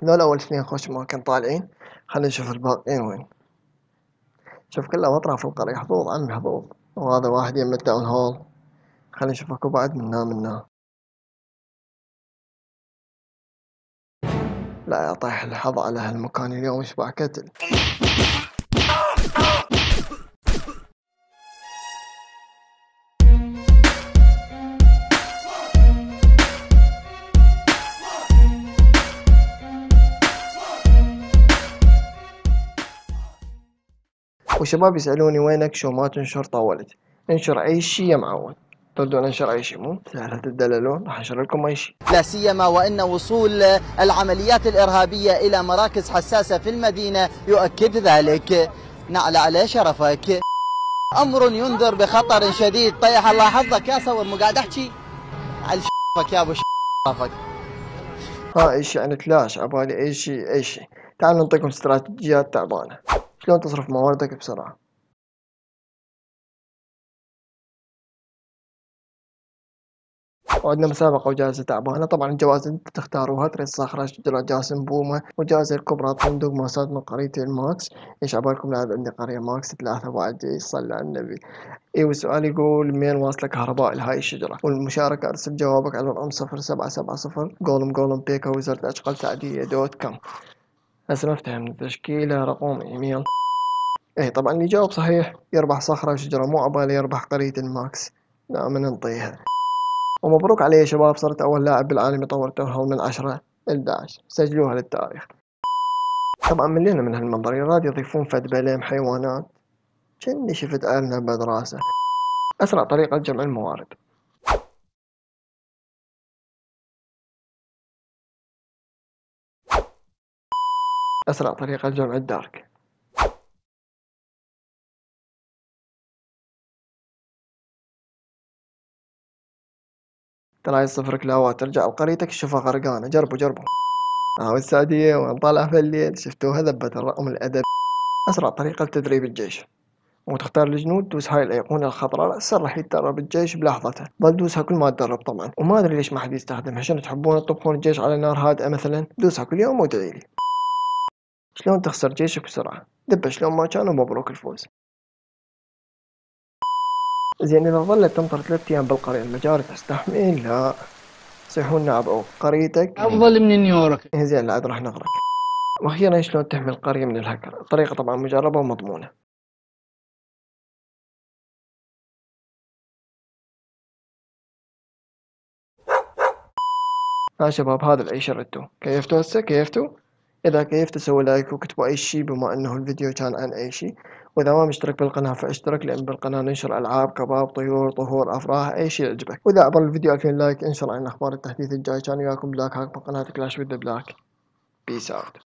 هذول أول اثنين خوش مكان طالعين. خلينا نشوف الباقيين وين. شوف كلها مطرح في القرية، حظوظ عمي حظوظ. وهذا واحد يم الداون هول. خلينا نشوف اكو بعد منا. لا يطيح الحظ على هالمكان اليوم يشبع كتل. وشباب يسألوني وينك شو ما تنشر طولت. انشر اي شي يا معود. تردون انشر اي شي مو سهلة تدللون راح انشر لكم اي شي. لا سيما وان وصول العمليات الارهابية الى مراكز حساسة في المدينة يؤكد ذلك. نعلى على شرفك. امر ينذر بخطر شديد. طيح الله حظك يا صور مو قاعد احكي على شرفك يا ابو شرفك. ها اي شي عن كلاش عبالي اي شي. تعالوا نعطيكم استراتيجيات تعبانة شلون تصرف مواردك بسرعة. وعندنا مسابقة وجائزة تعبانة. طبعا الجوائز انت تختاروها تريد صخرة شجرة جاسم بومة. والجائزة الكبرى صندوق ماسات من قرية الماكس. ايش عبالكم لاعب عندي قرية ماكس 3 بعد جاي صلى على النبي. اي والسؤال يقول منين واصلة كهرباء لهاي الشجرة. والمشاركة ارسل جوابك على الرقم 0770 قولم بيكا وزارة اشغال تعدية .com. هسه ما افتهم تشكيلة رقم ايميل. اي طبعا اللي يجاوب صحيح يربح صخرة وشجرة مو عبالي يربح قرية الماكس. لا من نطيها. ومبروك علي يا شباب صرت أول لاعب بالعالم يطور تورهول من 10 ل 11. سجلوها للتاريخ. طبعا ملينا من هالمنظر يراد يضيفون فد بليم حيوانات. جني شفت أرنب بدراسة. أسرع طريقة لجمع الموارد. أسرع طريقة لجمع الدارك. ترى الصفر كلاوات ترجع لقريتك تشوفها غرقانة. جربوا. والسعودية ونطالع في الليل شفتوها ذبت الرقم الأدب. أسرع طريقة لتدريب الجيش. وتختار الجنود دوس هاي الأيقونة الخضراء رأسا راح يتدرب الجيش بلحظتها. ضل دوسها كل ما تدرب طبعا. وما أدري ليش ما حد يستخدمها. شنو تحبون تطبخون الجيش على نار هادئة مثلا. دوسها كل يوم وادعيلي. شلون تخسر جيشك بسرعة. دبه شلون ما كان ومبروك الفوز. زين إذا ظلت تمطر 3 أيام بالقرية المجاري تستحمل لا. صيحونا أبعو قريتك افضل من نيويورك. زين لا عاد راح نغرق. وأخيرا شلون تحمي القرية من الهكر. طريقة طبعا مجربة ومضمونة. ها شباب هذا العيش ردتوا كيفتوا هسه كيفتوا. إذا كيفتوا سووا لايك وكتبوا أي شي بما أنه الفيديو كان عن أي شي. وإذا ما مشترك بالقناة فاشترك لأن بالقناة ننشر ألعاب كباب طيور طهور أفراح أي شي يعجبك. وإذا عبر الفيديو 2000 لايك انشر عن أخبار التحديث الجاي. كان وياكم بلاك هاك من قناة كلاش وذ بلاك. بيس اوت.